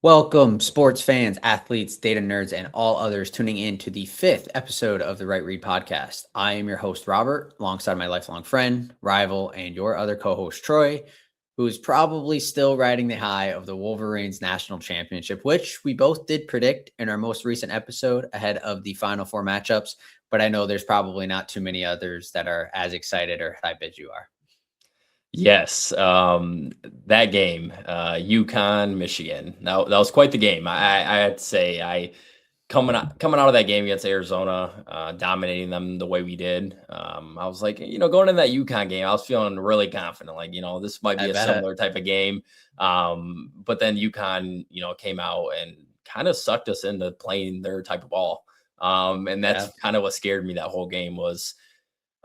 Welcome, sports fans, athletes, data nerds, and all others tuning in to the fifth episode of the Right Read podcast. I am your host, Robert, alongside my lifelong friend, rival, and your other co host, Troy, who is probably still riding the high of the Wolverines national championship, which we both did predict in our most recent episode ahead of the final four matchups. But I know there's probably not too many others that are as excited or I bet you are. Yes, that game, UConn, Michigan. Now that was quite the game. I had to say, I coming out of that game against Arizona, dominating them the way we did. I was like, going in that UConn game, I was feeling really confident. Like, this might I be a bet. similar type of game. But then UConn, came out and kind of sucked us into playing their type of ball. And Yeah. that's kind of what scared me that whole game was.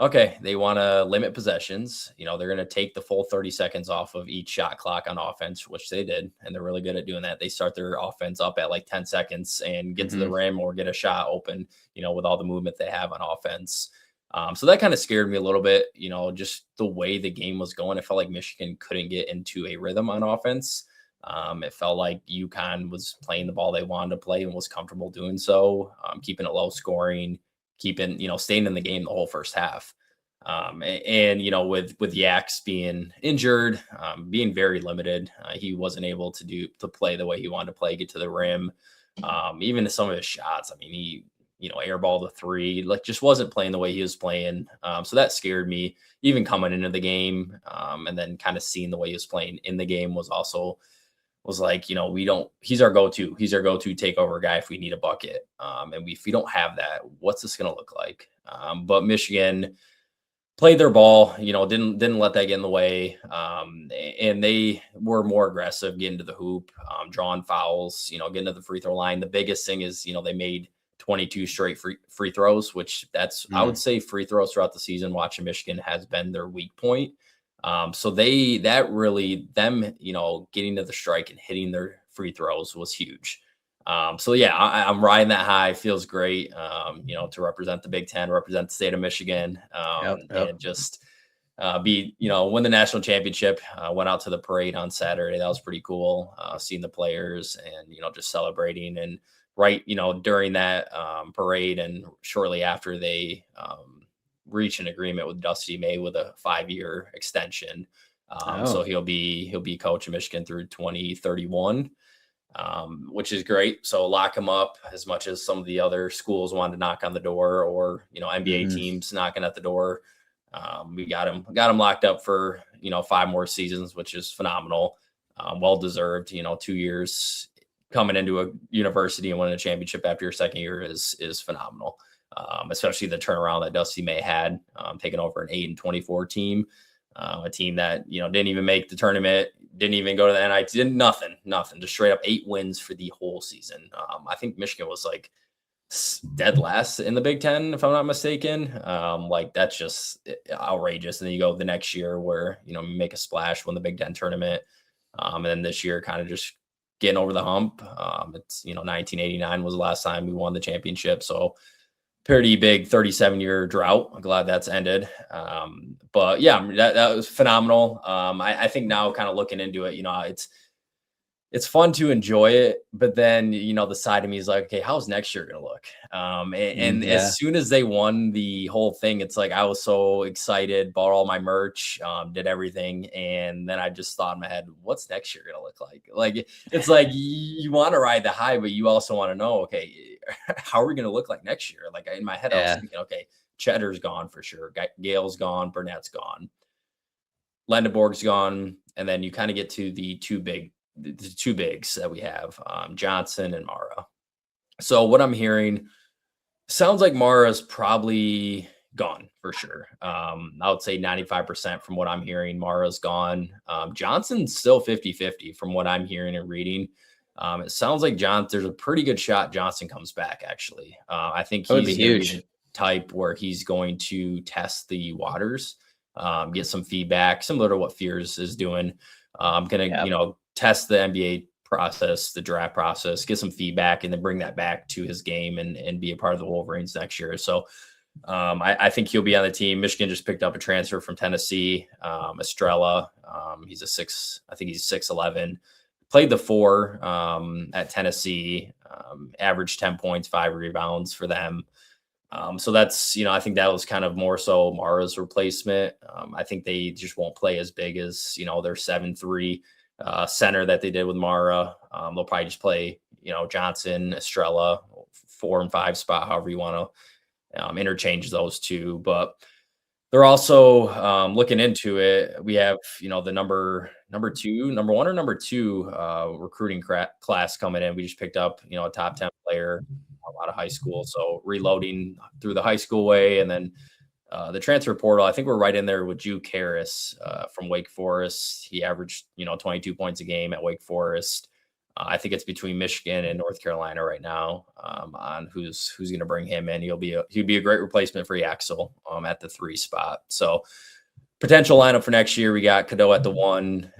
Okay, they want to limit possessions. They're going to take the full 30 seconds off of each shot clock on offense, which they did. And they're really good at doing that. They start their offense up at like 10 seconds and get to the Hmm. rim or get a shot open, with all the movement they have on offense. So that kind of scared me a little bit, just the way the game was going. It felt like Michigan couldn't get into a rhythm on offense. It felt like UConn was playing the ball they wanted to play and was comfortable doing so, keeping it low scoring, keeping, staying in the game the whole first half. And with Yaks being injured, being very limited, he wasn't able to play the way he wanted to play, get to the rim. Even some of his shots, I mean, he airball the three, like just wasn't playing the way he was playing. So that scared me even coming into the game. And then kind of seeing the way he was playing in the game was like, he's our go-to. He's our go-to takeover guy if we need a bucket. And if we don't have that, what's this going to look like? But Michigan played their ball, didn't let that get in the way. And they were more aggressive, getting to the hoop, drawing fouls, getting to the free throw line. The biggest thing is, they made 22 straight free throws, which I would say free throws throughout the season, watching Michigan has been their weak point. So them, getting to the strike and hitting their free throws was huge. So yeah, I'm riding that high. Feels great, to represent the Big Ten, represent the state of Michigan, Yep. and Yep. just win the national championship. Went out to the parade on Saturday. That was pretty cool. Seeing the players and just celebrating and right, during that parade and shortly after they reach an agreement with Dusty May with a 5-year extension. So Oh. he'll be coaching Michigan through 2031, which is great. So lock him up as much as some of the other schools wanted to knock on the door, or NBA Hmm. teams knocking at the door. We got him locked up for 5 more seasons, which is phenomenal. Well deserved. 2 years coming into a university and winning a championship after your second year is phenomenal. Especially the turnaround that Dusty May had, taking over an 8-24 team, a team that didn't even make the tournament, didn't even go to the NIT, did nothing, just straight up 8 wins for the whole season. I think Michigan was like dead last in the Big Ten, if I'm not mistaken. Like that's just outrageous. And then you go the next year where you make a splash, win the Big Ten tournament, and then this year kind of just getting over the hump. It's 1989 was the last time we won the championship, so pretty big 37-year drought. I'm glad that's ended. But yeah, that was phenomenal. I think now kind of looking into it, it's fun to enjoy it, but then the side of me is like, okay, how's next year gonna look? And Yeah. as soon as they won the whole thing, it's like I was so excited, bought all my merch, did everything, and then I just thought in my head, what's next year gonna look like? Like it's like you want to ride the high, but you also want to know, okay, how are we gonna look like next year? Like in my head, I was Yeah. thinking, okay, Cheddar's gone for sure, Gale's gone, Burnett's gone, Lendeborg's gone, and then you kind of get to the two bigs that we have, Johnson and Mara. So what I'm hearing sounds like Mara's probably gone for sure. I would say 95% from what I'm hearing, Mara's gone. Johnson's still 50-50 from what I'm hearing and reading. It sounds like there's a pretty good shot Johnson comes back, actually. I think That would be he's going to be huge. the type where he's going to test the waters, get some feedback, similar to what Fears is doing. I'm going to, Yeah. test the NBA process, the draft process, get some feedback, and then bring that back to his game and be a part of the Wolverines next year. So I think he'll be on the team. Michigan just picked up a transfer from Tennessee, Estrella. I think he's 6'11", played the 4 at Tennessee, averaged 10 points, 5 rebounds for them. So that's, I think that was kind of more so Mara's replacement. I think they just won't play as big as, their 7-3 center that they did with Mara. They'll probably just play, Johnson, Estrella, 4 and 5 spot, however you want to interchange those two. But they're also looking into it. We have, the number one or number two recruiting class coming in. We just picked up, a top 10 player out of high school. So reloading through the high school way. And then the transfer portal, I think we're right in there with Juke Harris from Wake Forest. He averaged, 22 points a game at Wake Forest. I think it's between Michigan and North Carolina right now on who's going to bring him in. He'd be a great replacement for Yaxel at the 3 spot. So potential lineup for next year, we got Cadeau at the 1.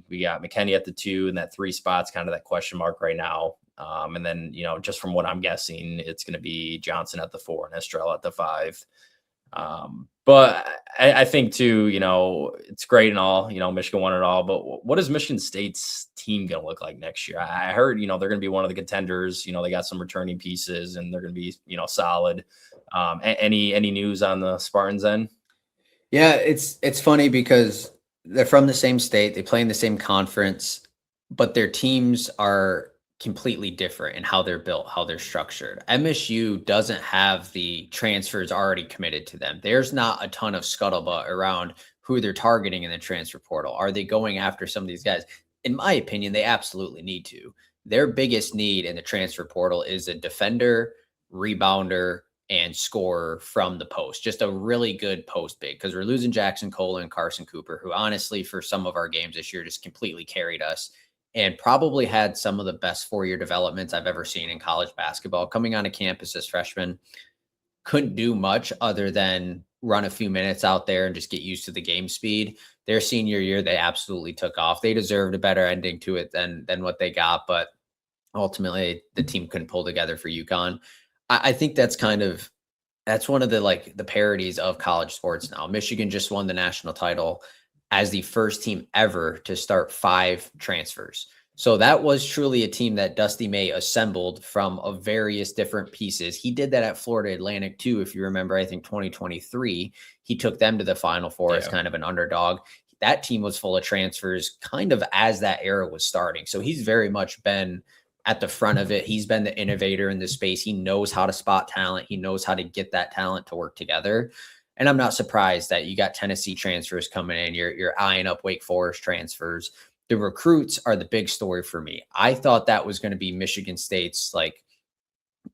We got McKinney at the 2, and that 3 spot's kind of that question mark right now. And then, just from what I'm guessing, it's going to be Johnson at the 4 and Estrella at the 5. But I think too, it's great and all, Michigan won it all, but what is Michigan State's team going to look like next year? I heard, they're going to be one of the contenders, they got some returning pieces and they're going to be, solid. Any news on the Spartans then? Yeah, it's funny because they're from the same state, they play in the same conference, but their teams are completely different in how they're built, how they're structured. MSU doesn't have the transfers already committed to them. There's not a ton of scuttlebutt around who they're targeting in the transfer portal. Are they going after some of these guys? In my opinion, they absolutely need to. Their biggest need in the transfer portal is a defender, rebounder, and scorer from the post. Just a really good post big, because we're losing Jackson Cole and Carson Cooper, who honestly, for some of our games this year, just completely carried us and probably had some of the best 4-year developments I've ever seen in college basketball. Coming onto campus as freshmen, couldn't do much other than run a few minutes out there and just get used to the game speed. Their senior year, they absolutely took off. They deserved a better ending to it than what they got, but ultimately the team couldn't pull together for UConn. I think that's one of the parodies of college sports now. Michigan just won the national title as the first team ever to start 5 transfers. So that was truly a team that Dusty May assembled from various different pieces. He did that at Florida Atlantic too. If you remember, I think 2023, he took them to the Final Four as kind of an underdog. That team was full of transfers kind of as that era was starting. So he's very much been at the front of it. He's been the innovator in this space. He knows how to spot talent. He knows how to get that talent to work together. And I'm not surprised that you got Tennessee transfers coming in. You're eyeing up Wake Forest transfers. The recruits are the big story for me. I thought that was going to be Michigan State's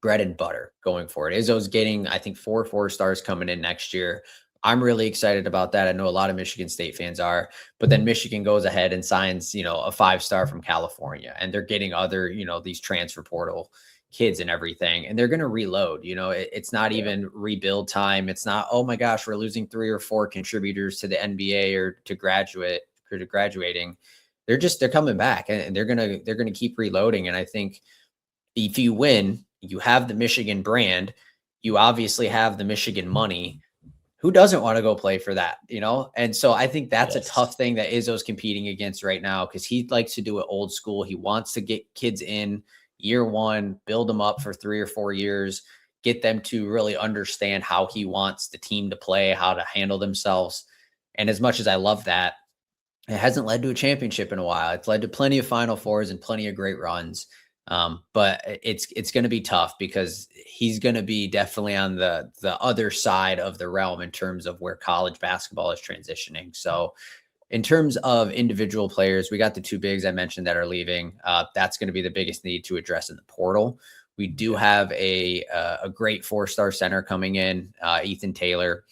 bread and butter going forward. Izzo's getting, I think, 4 4-stars coming in next year. I'm really excited about that. I know a lot of Michigan State fans are, but then Michigan goes ahead and signs, a 5-star from California, and they're getting other, these transfer portal kids and everything, and they're going to reload. It's not even rebuild time. It's not, oh my gosh, we're losing 3 or 4 contributors to the NBA or to graduating. They're coming back, and they're going to keep reloading. And I think if you win, you have the Michigan brand, you obviously have the Michigan money. Who doesn't want to go play for that, And so I think that's a tough thing that Izzo's competing against right now, because he likes to do it old school. He wants to get kids in year 1, build them up for 3 or 4 years, get them to really understand how he wants the team to play, how to handle themselves. And as much as I love that, it hasn't led to a championship in a while. It's led to plenty of Final Fours and plenty of great runs. But it's going to be tough, because he's going to be definitely on the other side of the realm in terms of where college basketball is transitioning. So in terms of individual players, we got the 2 bigs I mentioned that are leaving. That's going to be the biggest need to address in the portal. We do have a great 4-star center coming in, Ethan Taylor.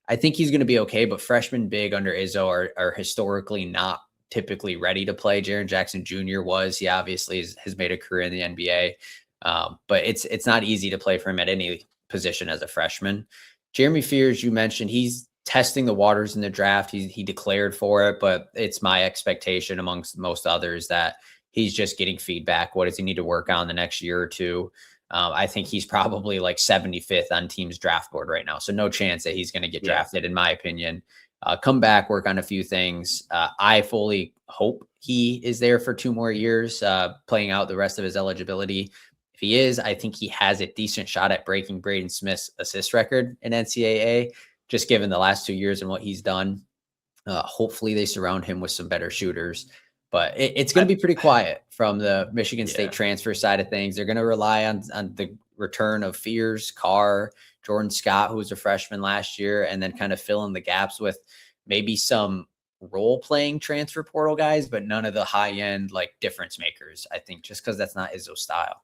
I think he's going to be okay, but freshman big under Izzo are historically not typically ready to play. Jaren Jackson Jr. was. He obviously has made a career in the NBA, but it's not easy to play for him at any position as a freshman. Jeremy Fears, you mentioned, he's testing the waters in the draft. He declared for it, but it's my expectation amongst most others that he's just getting feedback. What does he need to work on the next year or two? I think he's probably like 75th on team's draft board right now. So no chance that he's going to get Yeah. drafted, in my opinion. Come back, work on a few things. I fully hope he is there for 2 more years, playing out the rest of his eligibility. If he is, I think he has a decent shot at breaking Braden Smith's assist record in NCAA, just given the last 2 years and what he's done. Hopefully they surround him with some better shooters, but it's going to be pretty quiet from the Michigan State transfer side of things. They're going to rely on the return of Fears, Carr, Jordan Scott, who was a freshman last year, and then kind of fill in the gaps with maybe some role playing transfer portal guys, but none of the high end like difference makers, I think, just because that's not Izzo's style.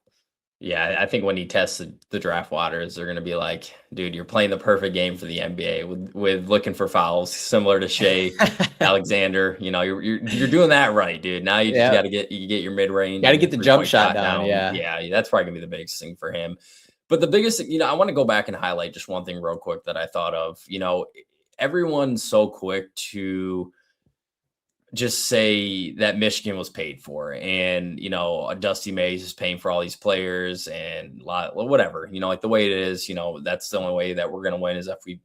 Yeah, I think when he tests the draft waters, they're going to be like, dude, you're playing the perfect game for the NBA with looking for fouls, similar to Shea Alexander. You know, you're doing that right, dude. Now you just got to get your mid range. Got to get the jump shot down. Yeah, that's probably gonna be the biggest thing for him. But the biggest, I want to go back and highlight just one thing real quick that I thought of. Everyone's so quick to just say that Michigan was paid for, and Dusty Mays is paying for all these players and whatever, like the way it is, that's the only way that we're going to win is if we,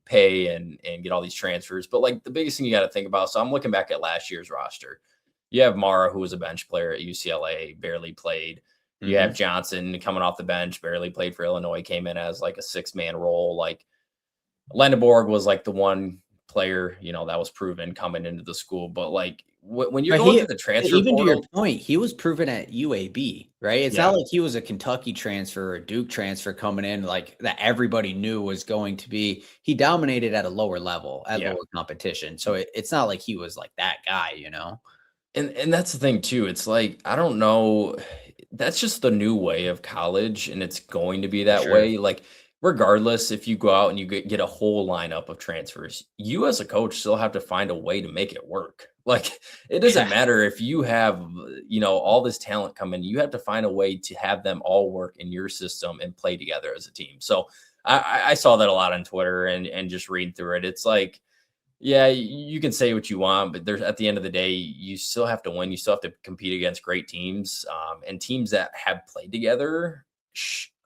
pay and get all these transfers. But like the biggest thing you got to think about. So I'm looking back at last year's roster. You have Mara, who was a bench player at UCLA, barely played. You have Johnson coming off the bench, barely played for Illinois, came in as like a 6-man role. Like Lendeborg was like the one player, that was proven coming into the school. But like when you're going to the transfer even portal, to your point, he was proven at UAB, right? It's not like he was a Kentucky transfer or a Duke transfer coming in like that everybody knew was going to be. He dominated at a lower level, at lower competition. So it's not like he was like that guy, And that's the thing too. It's like, I don't know. That's just the new way of college, and it's going to be that way. Like, regardless, if you go out and you get a whole lineup of transfers, you as a coach still have to find a way to make it work. Like, it doesn't matter if you have, all this talent come in, you have to find a way to have them all work in your system and play together as a team. So I saw that a lot on Twitter and just reading through it. It's like, yeah, you can say what you want, but there's at the end of the day, you still have to win. You still have to compete against great teams, and teams that have played together.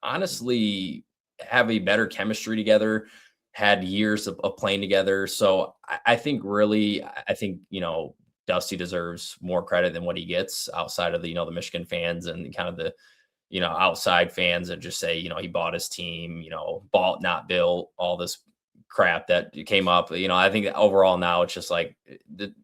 Honestly, have a better chemistry together, had years of playing together. So I think Dusty deserves more credit than what he gets outside of the Michigan fans and kind of the outside fans that just say he bought his team, bought not built, all this crap that came up. I think that overall now it's just like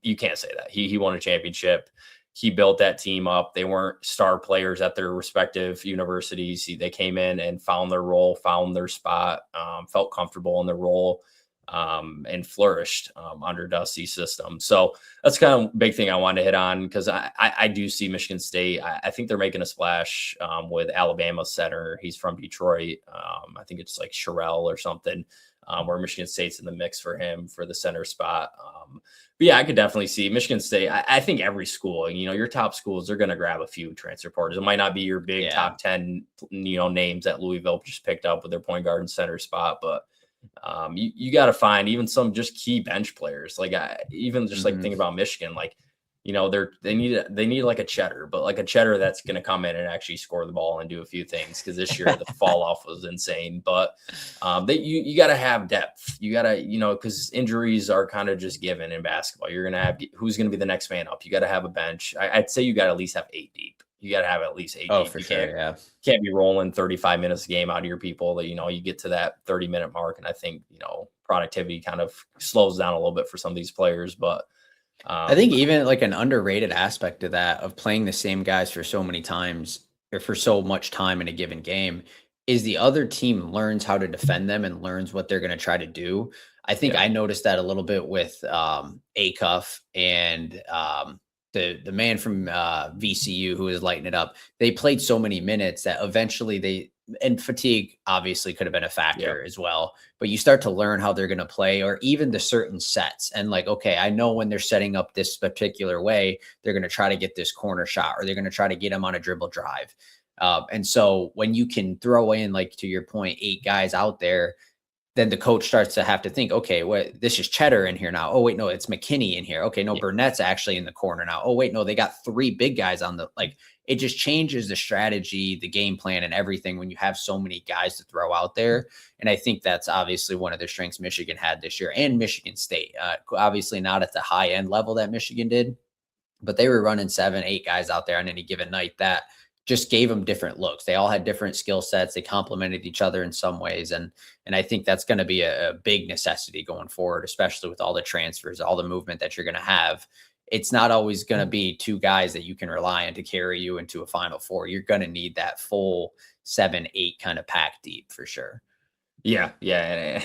you can't say that he won a championship. He built that team up. They weren't star players at their respective universities. They came in and found their role, found their spot, felt comfortable in their role, and flourished under Dusty's system. So that's kind of a big thing I wanted to hit on because I do see Michigan State. I think they're making a splash with Alabama center. He's from Detroit. I think it's like Sherrell or something. Where Michigan State's in the mix for him for the center spot. But yeah, I could definitely see Michigan State. I think every school, your top schools, they're going to grab a few transfer porters. It might not be your big top 10, names that Louisville just picked up with their point guard and center spot, but you got to find even some just key bench players. Like even just like think about Michigan, like, they need like a Cheddar, but like a Cheddar that's going to come in and actually score the ball and do a few things. Cause this year the fall off was insane, but you got to have depth. You got to, cause injuries are kind of just given in basketball. You're going to have, who's going to be the next man up. You got to have a bench. I'd say you got to at least have 8 deep. You got to have at least 8 deep. For sure. Can't be rolling 35 minutes a game out of your people that, you get to that 30-minute mark. And I think, productivity kind of slows down a little bit for some of these players, but I think even like an underrated aspect of that, of playing the same guys for so many times or for so much time in a given game, is the other team learns how to defend them and learns what they're going to try to do. I think I noticed that a little bit with Acuff and the man from VCU who was lighting it up. They played so many minutes that eventually and fatigue obviously could have been a factor as well, but you start to learn how they're going to play or even the certain sets. And like, okay, I know when they're setting up this particular way, they're going to try to get this corner shot or they're going to try to get them on a dribble drive. And so when you can throw in, like, to your point, 8 guys out there, then the coach starts to have to think, okay, what this is Cheddar in here now. Oh, wait, no, it's McKinney in here. Okay, no, Yeah. Burnett's actually in the corner now. Oh, wait, no, they got 3 big guys on the like it just changes the strategy, the game plan, and everything when you have so many guys to throw out there. And I think that's obviously one of the strengths Michigan had this year, and Michigan State. Obviously not at the high end level that Michigan did, but they were running 7, 8 guys out there on any given night that just gave them different looks. They all had different skill sets. They complemented each other in some ways. And I think that's going to be a big necessity going forward, especially with all the transfers, all the movement that you're going to have. It's not always going to be 2 guys that you can rely on to carry you into a Final Four. You're going to need that full 7, 8 kind of pack deep for sure. Yeah, yeah,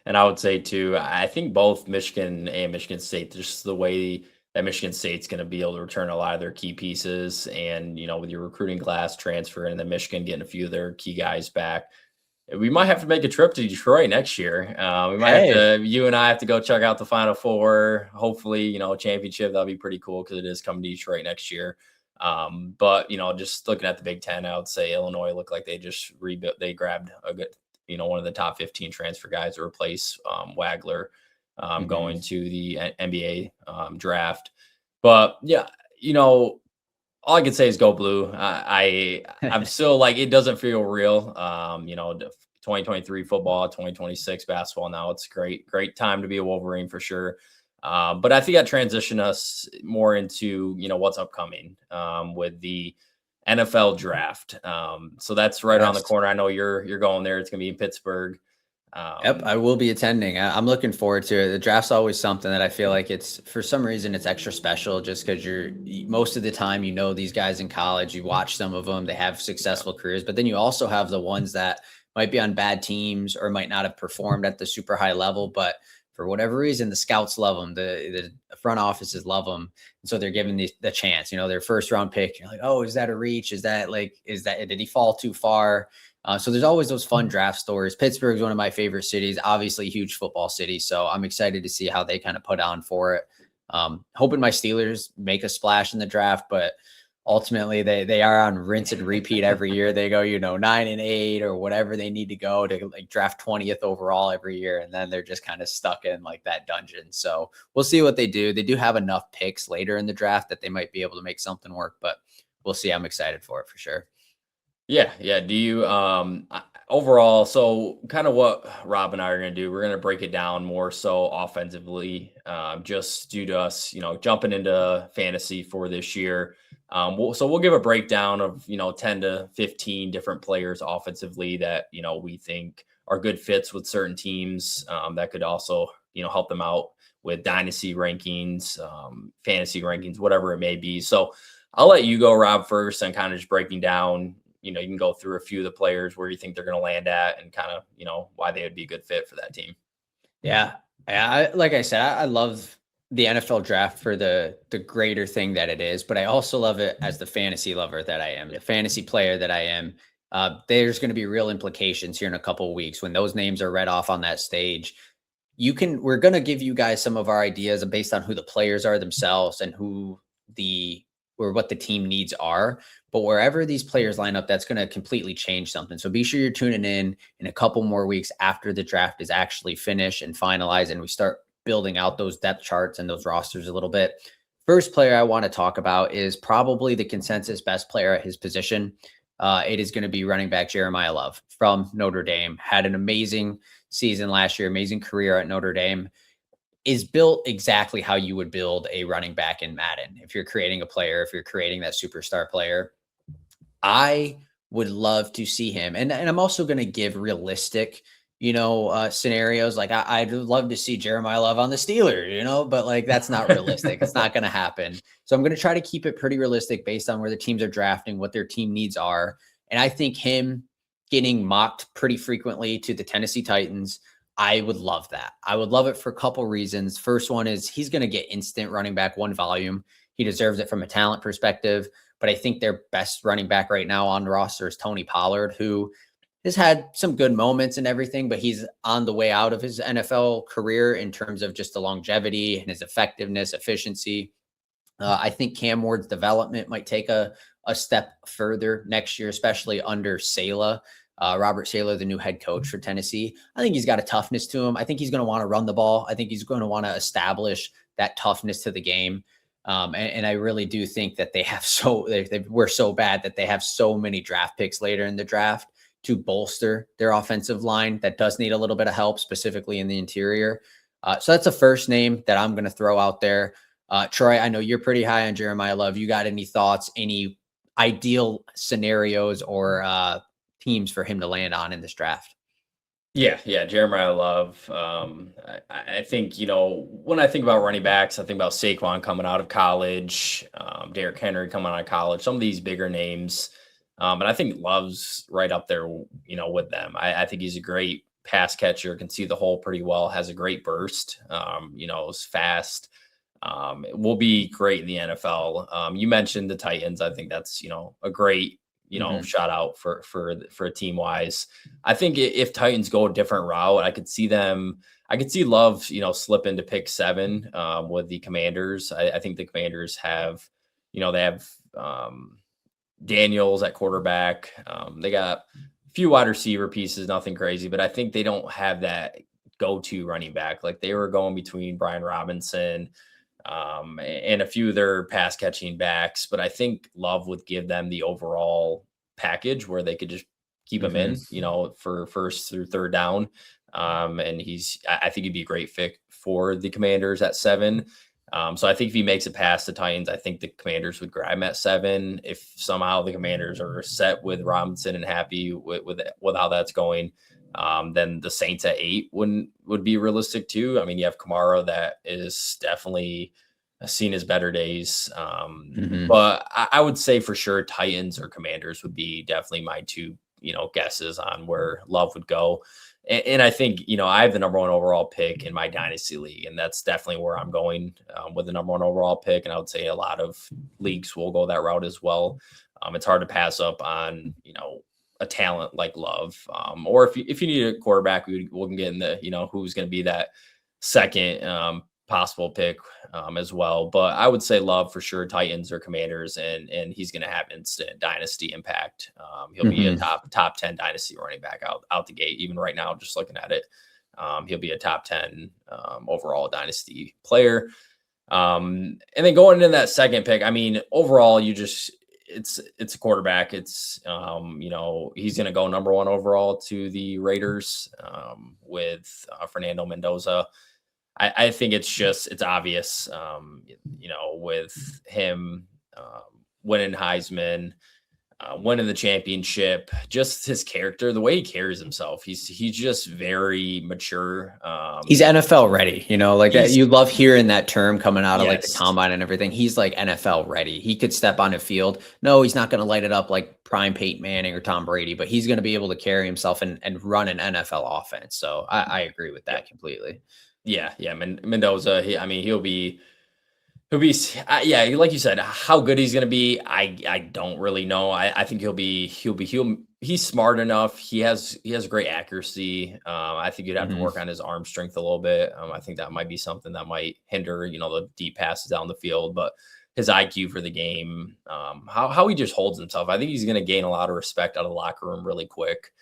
and I would say too, I think both Michigan and Michigan State, just the way that Michigan State's going to be able to return a lot of their key pieces, and with your recruiting class transfer, and then Michigan getting a few of their key guys back, we might have to make a trip to Detroit next year. We might have to, you and I have to go check out the Final Four. Hopefully, championship. That'll be pretty cool because it is coming to Detroit next year. But just looking at the Big Ten, I would say Illinois looked like they just rebuilt. They grabbed a good, one of the top 15 transfer guys to replace Wagler going to the NBA draft. But yeah, all I can say is go blue. I'm still like, it doesn't feel real. 2023 football, 2026 basketball. Now it's great time to be a Wolverine for sure. But I think that transitioned us more into, what's upcoming with the NFL draft. So that's right around the corner. I know you're going there. It's going to be in Pittsburgh. Yep, I will be attending. I'm looking forward to it. The draft's always something that I feel like it's for some reason it's extra special just because most of the time these guys in college, you watch some of them, they have successful careers, but then you also have the ones that might be on bad teams or might not have performed at the super high level, but for whatever reason, the scouts love them, the front offices love them, and so they're given the chance. Their first round pick. You're like, oh, is that a reach? Did he fall too far? So there's always those fun draft stories. Pittsburgh is one of my favorite cities, obviously a huge football city. So I'm excited to see how they kind of put on for it. Hoping my Steelers make a splash in the draft, but ultimately they are on rinse and repeat every year. They go, 9-8 or whatever they need to go to like draft 20th overall every year. And then they're just kind of stuck in like that dungeon. So we'll see what they do. They do have enough picks later in the draft that they might be able to make something work, but we'll see. I'm excited for it for sure. Yeah. Do you overall, so kind of what Rob and I are going to do, we're going to break it down more so offensively, just due to us, jumping into fantasy for this year. We'll give a breakdown of, 10 to 15 different players offensively that, we think are good fits with certain teams, that could also, help them out with dynasty rankings, fantasy rankings, whatever it may be. So I'll let you go, Rob, first, and kind of just breaking down, you can go through a few of the players where you think they're going to land at and kind of, why they would be a good fit for that team. Yeah. Like I said, I love the NFL draft for the greater thing that it is, but I also love it as the fantasy lover that I am, the fantasy player that I am. There's going to be real implications here in a couple of weeks when those names are read off on that stage. We're going to give you guys some of our ideas based on who the players are themselves and what the team needs are. But wherever these players line up, that's going to completely change something. So be sure you're tuning in a couple more weeks after the draft is actually finished and finalized, and we start building out those depth charts and those rosters a little bit. First player I want to talk about is probably the consensus best player at his position. It is going to be running back Jeremiah Love from Notre Dame. Had an amazing season last year, amazing career at Notre Dame. Is built exactly how you would build a running back in Madden. If you're creating a player, if you're creating that superstar player, I would love to see him. And I'm also going to give realistic, scenarios. Like I'd love to see Jeremiah Love on the Steelers, but like, that's not realistic. It's not going to happen. So I'm going to try to keep it pretty realistic based on where the teams are drafting, what their team needs are. And I think him getting mocked pretty frequently to the Tennessee Titans, I would love that. I would love it for a couple reasons. First one is he's going to get instant running back one volume. He deserves it from a talent perspective, but I think their best running back right now on the roster is Tony Pollard, who has had some good moments and everything, but he's on the way out of his NFL career in terms of just the longevity and his effectiveness, efficiency. I think Cam Ward's development might take a step further next year, especially under Sala. Robert Saleh, the new head coach for Tennessee. I think he's got a toughness to him. I think he's going to want to run the ball. I think he's going to want to establish that toughness to the game. And I really do think that they have we're so bad that they have so many draft picks later in the draft to bolster their offensive line that does need a little bit of help, specifically in the interior. So that's a first name that I'm going to throw out there. Troy, I know you're pretty high on Jeremiah Love. You got any thoughts, any ideal scenarios or teams for him to land on in this draft? Yeah, Jeremiah Love. I think, when I think about running backs, I think about Saquon coming out of college, Derrick Henry coming out of college, some of these bigger names. And I think Love's right up there, with them. I think he's a great pass catcher, can see the hole pretty well, has a great burst, is fast. Will be great in the NFL. You mentioned the Titans. I think that's, a great shout out for a team wise. I think if Titans go a different route, I could see Love, slip into pick 7 with the Commanders. I think the Commanders have, they have Daniels at quarterback. They got a few wide receiver pieces, nothing crazy, but I think they don't have that go-to running back. Like they were going between Brian Robinson and a few of their pass catching backs. But I think Love would give them the overall package where they could just keep him in, for first through third down. And I think he'd be a great fit for the Commanders at 7. So I think if he makes it past the Titans, I think the Commanders would grab him at 7. If somehow the Commanders are set with Robinson and happy with how that's going, then the Saints at 8 would be realistic too. I mean, you have Kamara that is definitely seen his better days. But I would say for sure Titans or Commanders would be definitely my 2, guesses on where Love would go. And I think, I have the number 1 overall pick in my dynasty league, and that's definitely where I'm going with the number 1 overall pick. And I would say a lot of leagues will go that route as well. It's hard to pass up on, a talent like Love. Or if you need a quarterback, we can get in the, who's going to be that second possible pick as well. But I would say Love for sure, Titans or Commanders, and he's going to have instant dynasty impact. He'll be a top 10 dynasty running back out the gate. Even right now, just looking at it, he'll be a top 10 overall dynasty player. And then going into that second pick, I mean, overall, it's a quarterback. It's, he's going to go number 1 overall to the Raiders with Fernando Mendoza. I think it's obvious, with him winning Heisman, winning the championship, just his character, the way he carries himself. He's just very mature. He's NFL ready, that. You love hearing that term coming out of like the combine and everything. He's like NFL ready. He could step on a field. No, he's not going to light it up like prime Peyton Manning or Tom Brady, but he's going to be able to carry himself and run an NFL offense. So I agree with that completely. Yeah. Mendoza. He'll be, like you said, how good he's going to be. I don't really know. I think he's smart enough. He has great accuracy. I think you'd have to work on his arm strength a little bit. I think that might be something that might hinder, the deep passes down the field, but his IQ for the game, how he just holds himself. I think he's going to gain a lot of respect out of the locker room really quick.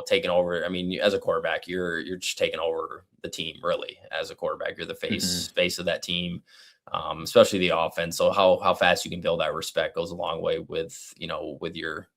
Taking over. I mean, as a quarterback, you're just taking over the team. Really, as a quarterback, you're the face of that team, especially the offense. So how fast you can build that respect goes a long way with with your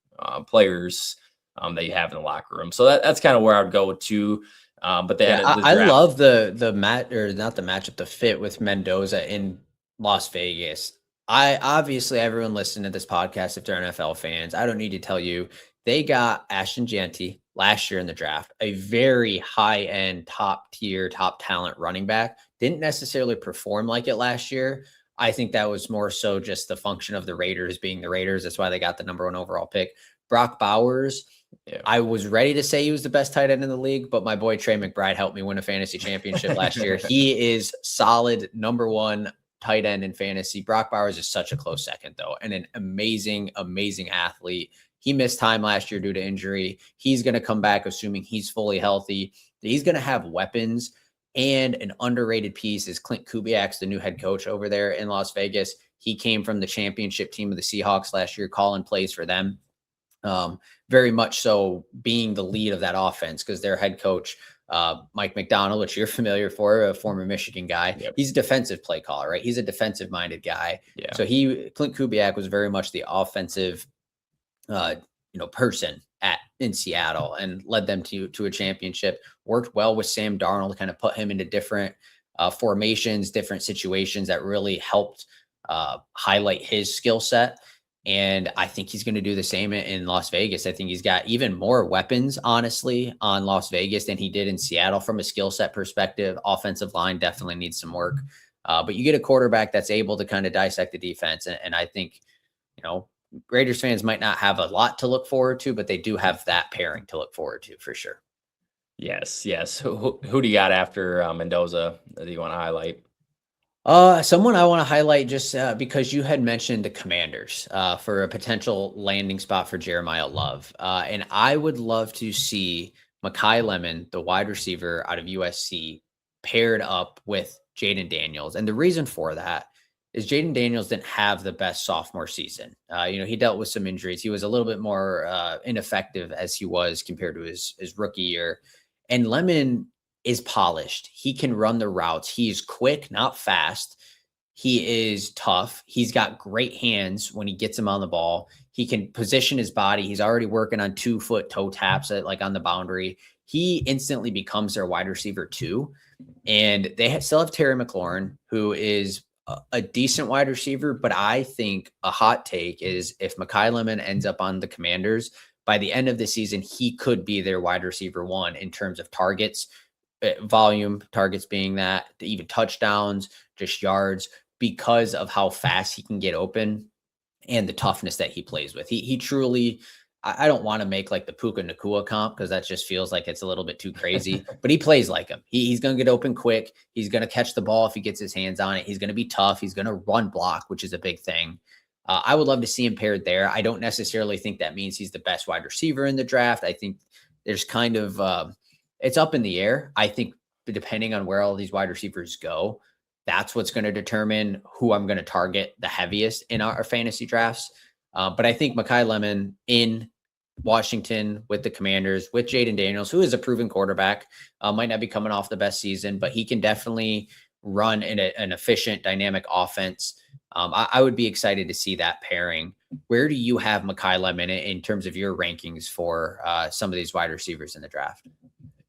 players that you have in the locker room. So that's kind of where I'd go to. But I love the fit with Mendoza in Las Vegas. Everyone listening to this podcast, if they're NFL fans, I don't need to tell you. They got Ashton Jeanty last year in the draft, a very high-end, top-tier, top talent running back. Didn't necessarily perform like it last year. I think that was more so just the function of the Raiders being the Raiders. That's why they got the number 1 overall pick. Brock Bowers, I was ready to say he was the best tight end in the league, but my boy Trey McBride helped me win a fantasy championship last year. He is solid number 1 tight end in fantasy. Brock Bowers is such a close second, though, and an amazing, amazing athlete. He missed time last year due to injury. He's going to come back, assuming he's fully healthy. He's going to have weapons, and an underrated piece is Clint Kubiak's the new head coach over there in Las Vegas. He came from the championship team of the Seahawks last year, calling plays for them. very much so being the lead of that offense because their head coach, Mike McDonald, which you're familiar for, a former Michigan guy, Yep. he's a defensive play caller, right? He's a defensive minded guy. Yeah. So Clint Kubiak was very much the offensive, person in Seattle and led them to a championship. Worked well with Sam Darnold, kind of put him into different formations, different situations that really helped highlight his skill set. And I think he's going to do the same in Las Vegas. I think he's got even more weapons, honestly, on Las Vegas than he did in Seattle from a skill set perspective. Offensive line definitely needs some work. But you get a quarterback that's able to kind of dissect the defense. And I think, Raiders fans might not have a lot to look forward to, but they do have that pairing to look forward to for sure. Yes. Who do you got after Mendoza that you want to highlight? Someone I want to highlight just because you had mentioned the Commanders for a potential landing spot for Jeremiah Love. And I would love to see Mekhi Lemon, the wide receiver out of USC, paired up with Jaden Daniels. And the reason for that is Jaden Daniels didn't have the best sophomore season. He dealt with some injuries. He was a little bit more ineffective as he was compared to his rookie year. And Lemon is polished. He can run the routes. He's quick, not fast. He is tough. He's got great hands when he gets him on the ball. He can position his body. He's already working on 2-foot toe taps on the boundary. He instantly becomes their wide receiver too. And they still have Terry McLaurin, who is a decent wide receiver. But I think a hot take is if Mekhi Lemon ends up on the Commanders, by the end of the season, he could be their wide receiver one in terms of targets. Volume, targets being that, even touchdowns, just yards, because of how fast he can get open and the toughness that he plays with. He truly, I don't want to make like the Puka Nacua comp because that just feels like it's a little bit too crazy, but he plays like him. He's going to get open quick. He's going to catch the ball if he gets his hands on it. He's going to be tough. He's going to run block, which is a big thing. I would love to see him paired there. I don't necessarily think that means he's the best wide receiver in the draft. I think there's kind of, it's up in the air. I think depending on where all these wide receivers go, that's what's going to determine who I'm going to target the heaviest in our fantasy drafts. But I think Mekhi Lemon in Washington with the Commanders, with Jaden Daniels, who is a proven quarterback, might not be coming off the best season, but he can definitely run in an efficient, dynamic offense. I would be excited to see that pairing. Where do you have Mekhi Lemon in terms of your rankings for some of these wide receivers in the draft?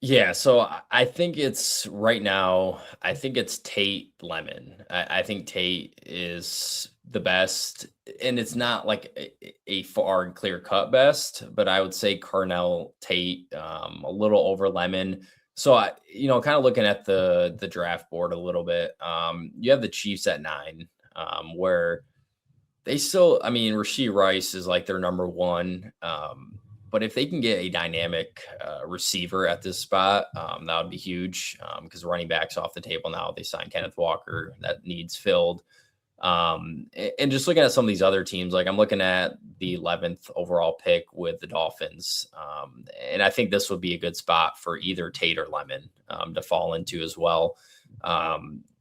Yeah, so I think it's right now, I think it's Tate Lemon. I think Tate is the best, and it's not like a far and clear cut best, but I would say Carnell Tate a little over Lemon. So kind of looking at the draft board a little bit, you have the Chiefs at 9, where they still, Rashee Rice is like their number one. But if they can get a dynamic receiver at this spot, that would be huge because running backs off the table now. They signed Kenneth Walker. That needs filled. And just looking at some of these other teams, like I'm looking at the 11th overall pick with the Dolphins. And I think this would be a good spot for either Tate or Lemon to fall into as well.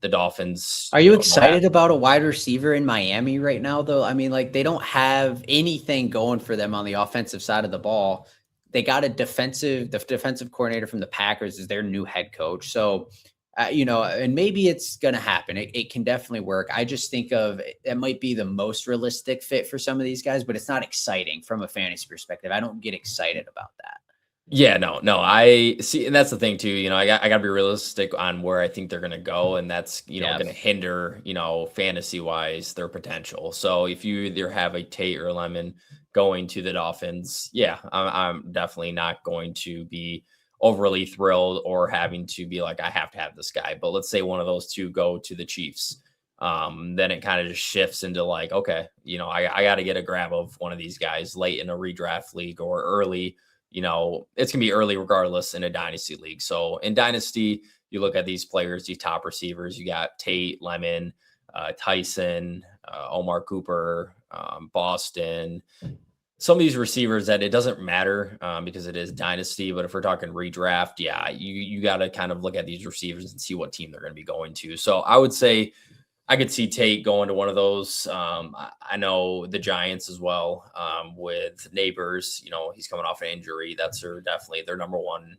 The Dolphins. Are you excited about a wide receiver in Miami right now, though? They don't have anything going for them on the offensive side of the ball. They got the defensive coordinator from the Packers is their new head coach. So, and maybe it's going to happen. It can definitely work. I just think it might be the most realistic fit for some of these guys, but it's not exciting from a fantasy perspective. I don't get excited about that. Yeah, no, I see. And that's the thing too, I gotta be realistic on where I think they're going to go. And that's, going to hinder, fantasy wise, their potential. So if you either have a Tate or Lemon going to the Dolphins, yeah, I'm definitely not going to be overly thrilled or having to be like, I have to have this guy. But let's say one of those two go to the Chiefs. Then it kind of just shifts into like, okay, I got to get a grab of one of these guys late in a redraft league or early. It's going to be early regardless in a dynasty league. So in dynasty, you look at these players, these top receivers, you got Tate, Lemon, Tyson, Omar Cooper, Boston, some of these receivers that it doesn't matter because it is dynasty. But if we're talking redraft, yeah, you got to kind of look at these receivers and see what team they're going to be going to. So I would say I could see Tate going to one of those. I know the Giants as well, with Neighbors. He's coming off an injury. That's definitely their number one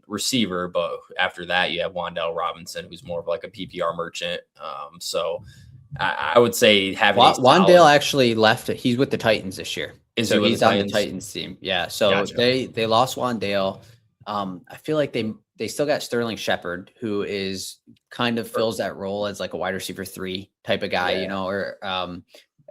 receiver. But after that, you have Wan'Dale Robinson, who's more of like a PPR merchant. So I would say having a Wandale solid. actually left. He's with the Titans this year. Is he So with the he's on the Titans? Titans team. Yeah. So Gotcha. they lost Wandale. I feel like they still got Sterling Shepard, who is kind of fills that role as like a wide receiver 3 type of guy, Yeah. or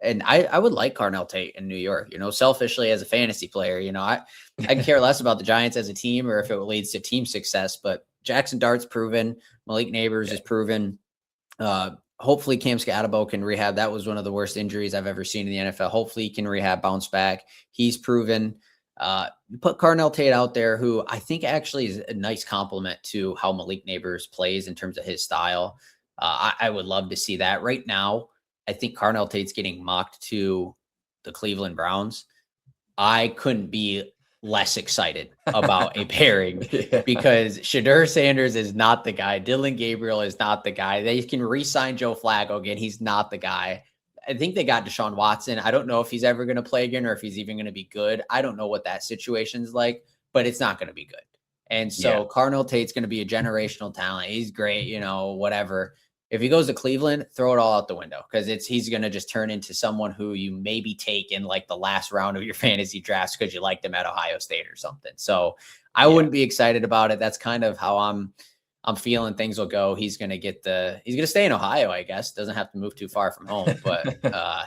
and I would like Carnell Tate in New York, selfishly as a fantasy player, I can care less about the Giants as a team or if it leads to team success, but Jackson Dart's proven, Malik Neighbors is proven. Hopefully Cam Scatabo can rehab. That was one of the worst injuries I've ever seen in the NFL. Hopefully he can rehab, bounce back. He's proven. Put Carnell Tate out there, who I think actually is a nice compliment to how Malik Neighbors plays in terms of his style. I would love to see that. Right now, I think Carnell Tate's getting mocked to the Cleveland Browns. I couldn't be less excited about a pairing because Shedeur Sanders is not the guy. Dylan Gabriel is not the guy. They can re-sign Joe Flacco again. He's not the guy. I think they got Deshaun Watson. I don't know if he's ever going to play again or if he's even going to be good. I don't know what that situation's like, but it's not going to be good. And so Carnell Tate's going to be a generational talent. He's great, whatever. If he goes to Cleveland, throw it all out the window because he's going to just turn into someone who you maybe take in like the last round of your fantasy drafts because you liked him at Ohio State or something. So I wouldn't be excited about it. That's kind of how I'm feeling things will go. He's going to stay in Ohio, I guess. Doesn't have to move too far from home, but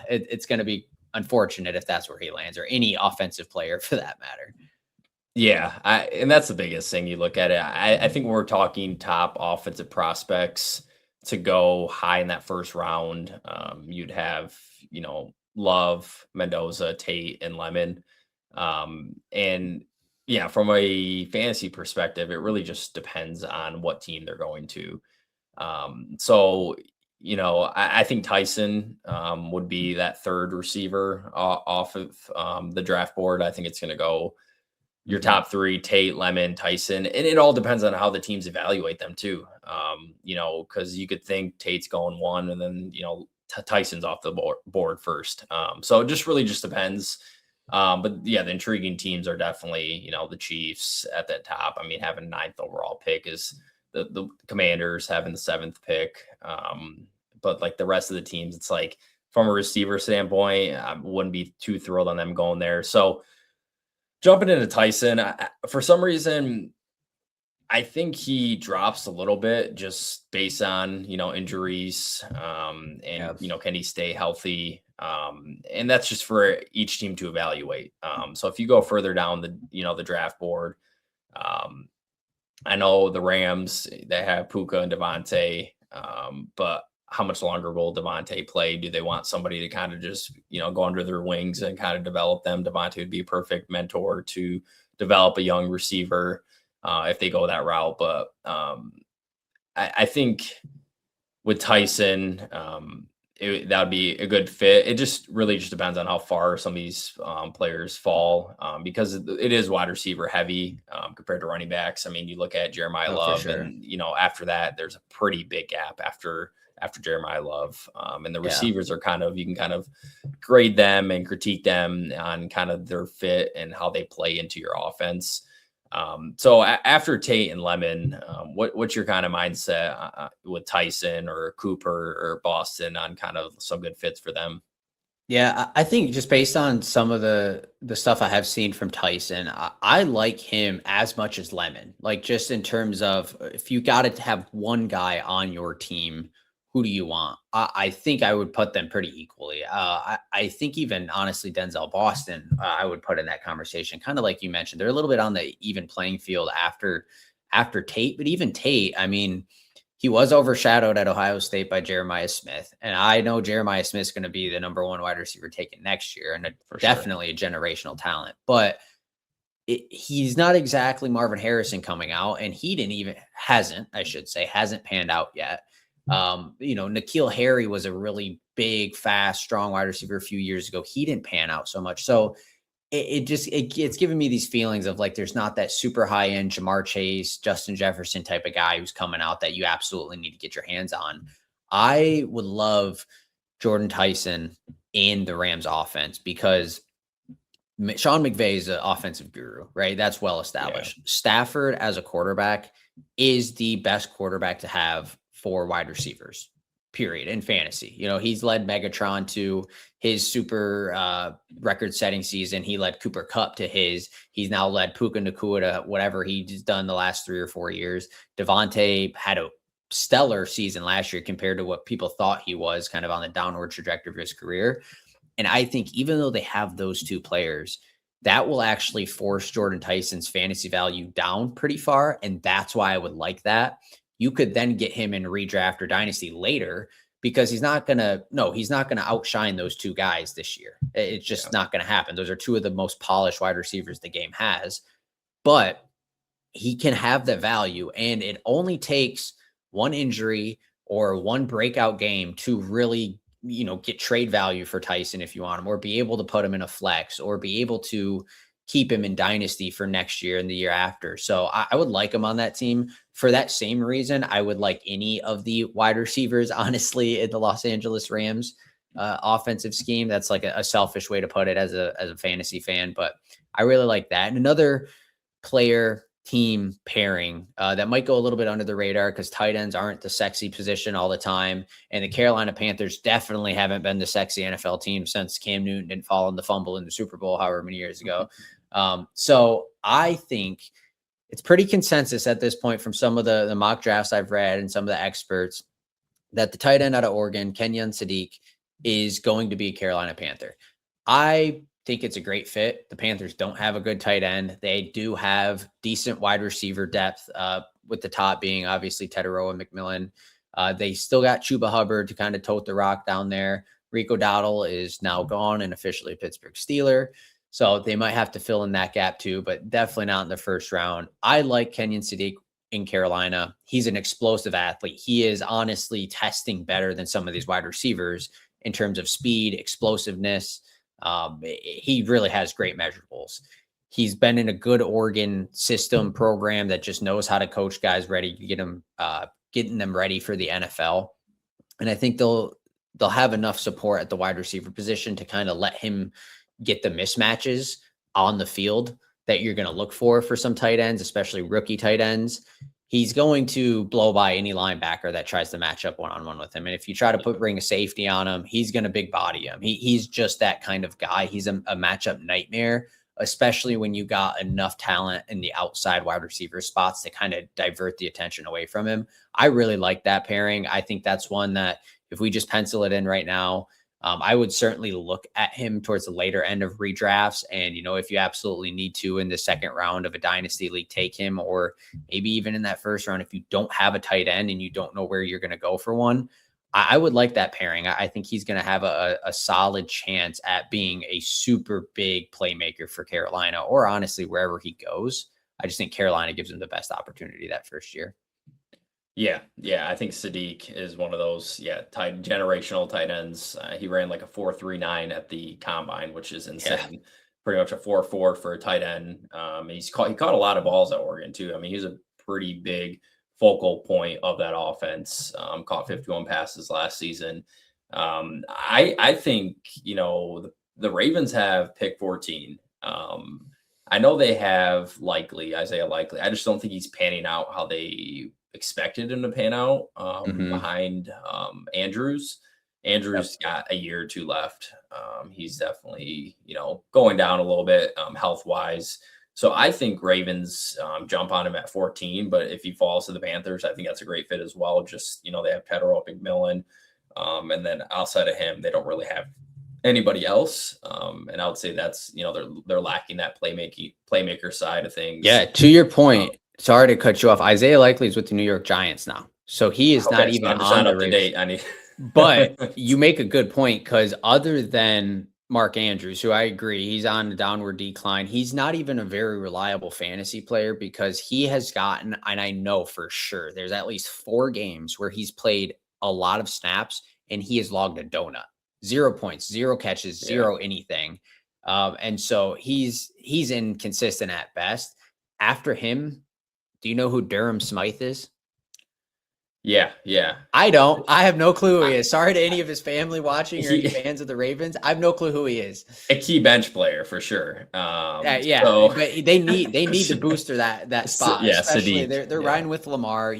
it's going to be unfortunate if that's where he lands or any offensive player for that matter. Yeah. And that's the biggest thing you look at it. I think we're talking top offensive prospects to go high in that first round. You'd have, Love, Mendoza, Tate, and Lemon. And yeah, from a fantasy perspective, it really just depends on what team they're going to. So, I think Tyson would be that third receiver off of the draft board. I think it's going to go your top 3, Tate, Lemon, Tyson. And it all depends on how the teams evaluate them too. Because you could think Tate's going 1 and then, Tyson's off the board first. So it just depends. But yeah, the intriguing teams are definitely, the Chiefs at that top. I mean, having 9th overall pick is the Commanders having the 7th pick. But like the rest of the teams, it's like from a receiver standpoint, I wouldn't be too thrilled on them going there. So jumping into Tyson, for some reason, I think he drops a little bit just based on, injuries and, can he stay healthy? And that's just for each team to evaluate. So if you go further down the draft board, I know the Rams, they have Puka and Devontae, but how much longer will Devontae play? Do they want somebody to kind of just, go under their wings and kind of develop them? Devontae would be a perfect mentor to develop a young receiver if they go that route. But I think with Tyson, that would be a good fit. It just really depends on how far some of these players fall because it is wide receiver heavy compared to running backs. I mean, you look at Jeremiah Love and, after that, there's a pretty big gap after Jeremiah Love. And the receivers are you can kind of grade them and critique them on kind of their fit and how they play into your offense. So after Tate and Lemon, what's your kind of mindset with Tyson or Cooper or Boston on kind of some good fits for them? Yeah, I think just based on some of the stuff I have seen from Tyson, I like him as much as Lemon. Like just in terms of if you got to have one guy on your team, who do you want? I think I would put them pretty equally. I think even honestly, Denzel Boston, I would put in that conversation. Kind of like you mentioned, they're a little bit on the even playing field after Tate, but even Tate, I mean, he was overshadowed at Ohio State by Jeremiah Smith. And I know Jeremiah Smith's going to be the number 1 wide receiver taken next year and definitely a generational talent. But he's not exactly Marvin Harrison coming out. And he hasn't panned out yet. N'Keal Harry was a really big, fast, strong wide receiver a few years ago. He didn't pan out so much. So it's giving me these feelings of like there's not that super high end Jamar Chase, Justin Jefferson type of guy who's coming out that you absolutely need to get your hands on. I would love Jordan Tyson in the Rams offense because Sean McVay is an offensive guru, right? That's well established. Yeah. Stafford as a quarterback is the best quarterback to have for wide receivers, period, in fantasy. You know, he's led Megatron to his super record-setting season. He led Cooper Kupp to his. He's now led Puka Nacua to whatever he's done the last 3 or 4 years. Devontae had a stellar season last year compared to what people thought he was, kind of on the downward trajectory of his career. And I think even though they have those two players, that will actually force Jordan Tyson's fantasy value down pretty far. And that's why I would like that. You could then get him in redraft or dynasty later because he's not going to outshine those two guys this year. It's just not going to happen. Those are two of the most polished wide receivers the game has, but he can have the value. And it only takes one injury or one breakout game to really, get trade value for Tyson if you want him, or be able to put him in a flex, or be able to keep him in dynasty for next year and the year after. So I would like him on that team for that same reason. I would like any of the wide receivers, honestly, in the Los Angeles Rams offensive scheme. That's like a selfish way to put it as a fantasy fan, but I really like that. And another player team pairing that might go a little bit under the radar because tight ends aren't the sexy position all the time. And the Carolina Panthers definitely haven't been the sexy NFL team since Cam Newton didn't fall in the fumble in the Super Bowl however many years ago. So I think it's pretty consensus at this point from some of the mock drafts I've read and some of the experts that the tight end out of Oregon, Kenyon Sadiq, is going to be a Carolina Panther. I think it's a great fit. The Panthers don't have a good tight end. They do have decent wide receiver depth, with the top being obviously Tedero and McMillan. They still got Chuba Hubbard to kind of tote the rock down there. Rico Dowdle is now gone and officially a Pittsburgh Steeler. So they might have to fill in that gap too, but definitely not in the first round. I like Kenyon Sadiq in Carolina. He's an explosive athlete. He is honestly testing better than some of these wide receivers in terms of speed, explosiveness. He really has great measurables. He's been in a good Oregon system program that just knows how to coach guys ready to get them, getting them ready for the NFL. And I think they'll have enough support at the wide receiver position to kind of let him get the mismatches on the field that you're going to look for some tight ends, especially rookie tight ends. He's going to blow by any linebacker that tries to match up one-on-one with him. And if you try to bring a safety on him, he's going to big body him. He's just that kind of guy. He's a matchup nightmare, especially when you got enough talent in the outside wide receiver spots to kind of divert the attention away from him. I really like that pairing. I think that's one that if we just pencil it in right now, I would certainly look at him towards the later end of redrafts. And, if you absolutely need to in the second round of a dynasty league, take him, or maybe even in that first round, if you don't have a tight end and you don't know where you're going to go for one, I would like that pairing. I think he's going to have a solid chance at being a super big playmaker for Carolina, or honestly, wherever he goes. I just think Carolina gives him the best opportunity that first year. Yeah. I think Sadiq is one of those, generational tight ends. He ran like a 4.39 at the combine, which is insane. Yeah. Pretty much a 4.4 for a tight end. He caught a lot of balls at Oregon too. I mean, he's a pretty big focal point of that offense. Caught 51 passes last season. I think, the Ravens have pick 14. I know they have Isaiah Likely. I just don't think he's panning out how they expected him to pan out behind Andrews. Andrews got a year or two left. He's definitely, going down a little bit health-wise. So I think Ravens jump on him at 14, but if he falls to the Panthers, I think that's a great fit as well. Just, they have Tedero, McMillan, and then outside of him, they don't really have anybody else. And I would say that's, they're lacking that playmaker side of things. Yeah, to your point, sorry to cut you off. Isaiah Likely is with the New York Giants now. So he is not even on the Ravens. But you make a good point, because other than Mark Andrews, who I agree, he's on a downward decline, he's not even a very reliable fantasy player, because he has gotten, and I know for sure, there's at least 4 games where he's played a lot of snaps and he has logged a donut. 0 points, 0 catches, 0 anything. And so he's inconsistent at best. After him, do you know who Durham Smythe is? Yeah, yeah. I don't. I have no clue who he is. Sorry to any of his family watching or any He fans of the Ravens. I have no clue who he is. a key bench player for sure. Yeah, So but they need to booster that spot, yeah, especially Sadiq. they're Yeah. riding with Lamar.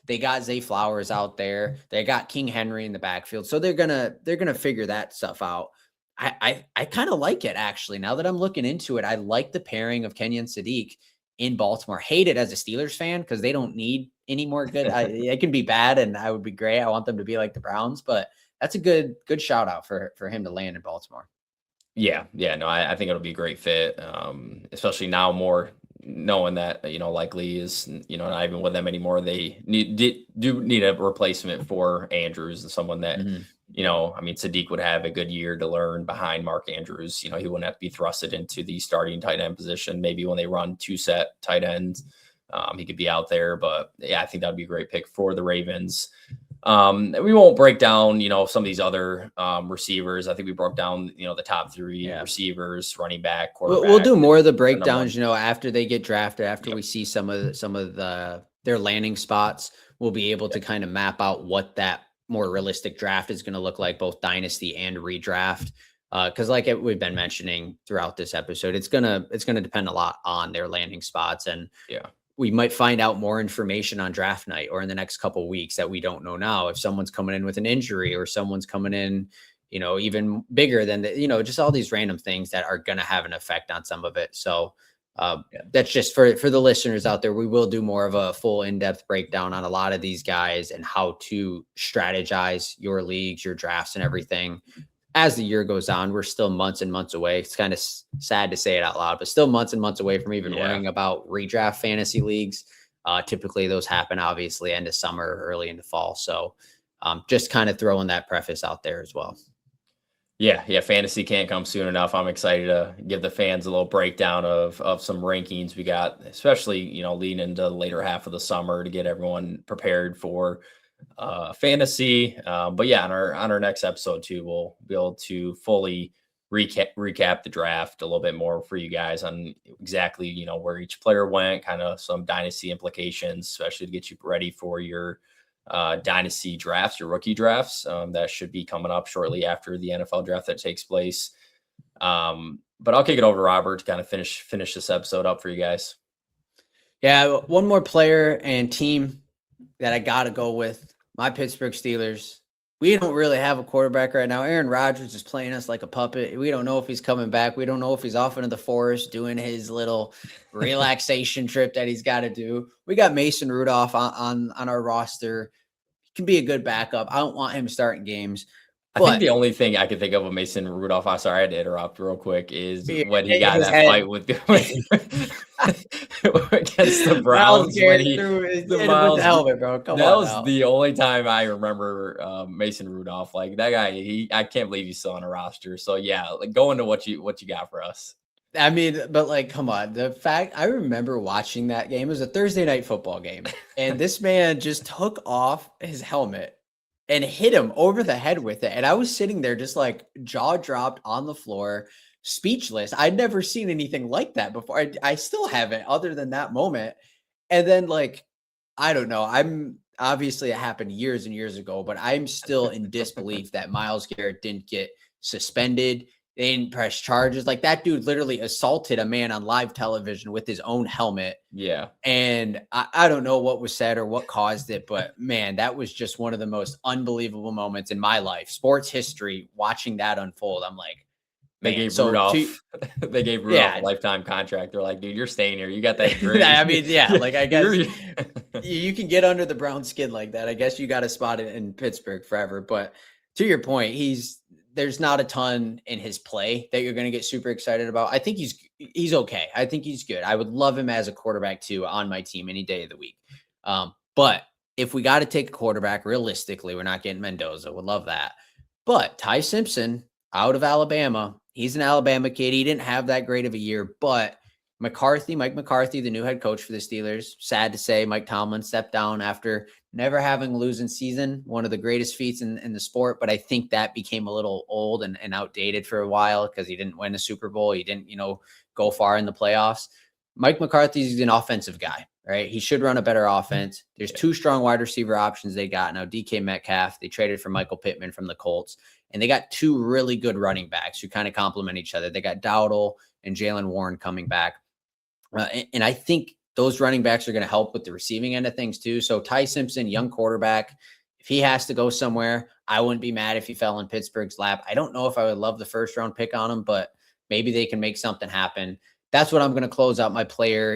They got Zay Flowers out there. They got King Henry in the backfield, so they're gonna figure that stuff out. I kind of like it actually. Now that I'm looking into it, I like the pairing of Kenyon Sadiq in Baltimore. Hate it as a Steelers fan because they don't need any more good. It can be bad, and I would be great. I want them to be like the Browns, but that's a good shout out for him to land in Baltimore. Yeah, yeah, no, I think it'll be a great fit, especially now more knowing that likely is not even with them anymore. They do need a replacement for Andrews and someone that Mhm. I mean Sadiq would have a good year to learn behind Mark Andrews. He wouldn't have to be thrusted into the starting tight end position. Maybe when they run two set tight ends, he could be out there. But yeah, I think that would be a great pick for the Ravens. We won't break down, some of these other receivers. I think we broke down, the top three Yeah. receivers, running back, We'll quarterback, do more of the the number breakdowns, one. after they get drafted, after Yep, we see some of their landing spots, we'll be able to yep, kind of map out what that more realistic draft is going to look like, both dynasty and redraft. Because like we've been mentioning throughout this episode, it's gonna depend a lot on their landing spots, and yeah, we might find out more information on draft night or in the next couple weeks that we don't know now. If someone's coming in with an injury or someone's coming in, even bigger than just all these random things that are going to have an effect on some of it. So yeah, that's just for the listeners out there. We will do more of a full in-depth breakdown on a lot of these guys and how to strategize your leagues, your drafts, and everything as the year goes on. We're still months and months away. It's kind of sad to say it out loud, but still months and months away from even yeah. worrying about redraft fantasy leagues. Typically, those happen obviously end of summer, early into fall. So, just kind of throwing that preface out there as well. Yeah, yeah, fantasy can't come soon enough. I'm excited to give the fans a little breakdown of some rankings we got, especially leading into the later half of the summer to get everyone prepared for fantasy. But yeah, on our next episode too, we'll be able to fully recap the draft a little bit more for you guys on exactly where each player went, kind of some dynasty implications, especially to get you ready for your dynasty drafts, your rookie drafts. That should be coming up shortly after the NFL draft that takes place. But I'll kick it over to Robert to kind of finish this episode up for you guys. Yeah, one more player and team that I got to go with, my Pittsburgh Steelers. We don't really have a quarterback right now. Aaron Rodgers is playing us like a puppet. We don't know if he's coming back. We don't know if he's off into the forest doing his little relaxation trip that he's got to do. We got Mason Rudolph on our roster. He can be a good backup. I don't want him starting games, I think but the only thing I can think of Mason Rudolph, I'm sorry I had to interrupt real quick, is yeah, when he got in his that head. fight with against the Miles Browns when Garrett he through the hit him with the Miles. helmet, bro. Come That on was now. the only time I remember Mason Rudolph. Like that guy, I can't believe he's still on a roster. So yeah, like go into what you got for us. I mean, but like, come on. The fact I remember watching that game, it was a Thursday night football game, and this man just took off his helmet and hit him over the head with it. And I was sitting there just like jaw dropped on the floor, speechless. I'd never seen anything like that before. I still haven't, other than that moment. And then, like, I don't know. I'm obviously it happened years and years ago, but I'm still in disbelief that Miles Garrett didn't get suspended. They didn't press charges. Like that dude literally assaulted a man on live television with his own helmet. Yeah, And I don't know what was said or what caused it, but man, that was just one of the most unbelievable moments in my life, sports history, watching that unfold. I'm like, they man. gave So to Rudolph they gave Rudolph a yeah, lifetime contract. They're like, dude, you're staying here. You got that I grit. mean, yeah, like I guess You're you can get under the brown skin like that. I guess you got a spot in Pittsburgh forever. But to your point, there's not a ton in his play that you're going to get super excited about. I think he's okay. I think he's good. I would love him as a quarterback too on my team any day of the week. But if we got to take a quarterback, realistically, we're not getting Mendoza. Would love that. But Ty Simpson out of Alabama, he's an Alabama kid. He didn't have that great of a year, but Mike McCarthy, the new head coach for the Steelers. Sad to say, Mike Tomlin stepped down after never having a losing season, one of the greatest feats in the sport. But I think that became a little old and outdated for a while because he didn't win a Super Bowl. He didn't, go far in the playoffs. Mike McCarthy's an offensive guy. right? He should run a better offense. There's Yeah. 2 strong wide receiver options they got now. DK Metcalf, they traded for Michael Pittman from the Colts, and they got 2 really good running backs who kind of complement each other. They got Dowdle and Jalen Warren coming back. And I think those running backs are going to help with the receiving end of things too. So Ty Simpson, young quarterback, if he has to go somewhere, I wouldn't be mad if he fell in Pittsburgh's lap. I don't know if I would love the first round pick on him, but maybe they can make something happen. That's what I'm going to close out my player,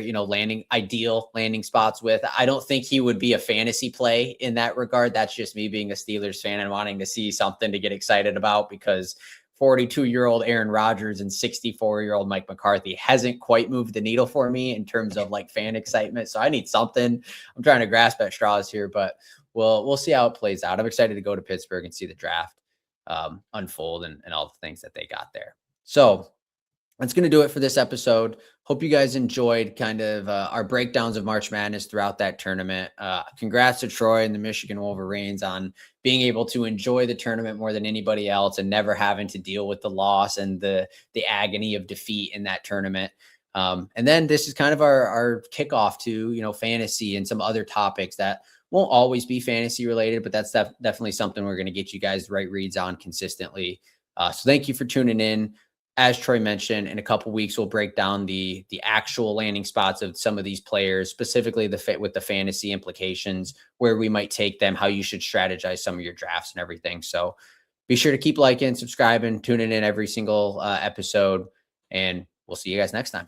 ideal landing spots with. I don't think he would be a fantasy play in that regard. That's just me being a Steelers fan and wanting to see something to get excited about, because 42-year-old Aaron Rodgers and 64-year-old Mike McCarthy hasn't quite moved the needle for me in terms of like fan excitement. So I need something. I'm trying to grasp at straws here, but we'll see how it plays out. I'm excited to go to Pittsburgh and see the draft unfold and all the things that they got there. So that's going to do it for this episode. Hope you guys enjoyed kind of our breakdowns of March Madness throughout that tournament. Congrats to Troy and the Michigan Wolverines on being able to enjoy the tournament more than anybody else and never having to deal with the loss and the agony of defeat in that tournament. And then this is kind of our kickoff to, fantasy and some other topics that won't always be fantasy related, but that's definitely something we're going to get you guys the right reads on consistently. So thank you for tuning in. As Troy mentioned, in a couple of weeks, we'll break down the actual landing spots of some of these players, specifically the fit with the fantasy implications, where we might take them, how you should strategize some of your drafts and everything. So be sure to keep liking, subscribing, tuning in every single episode, and we'll see you guys next time.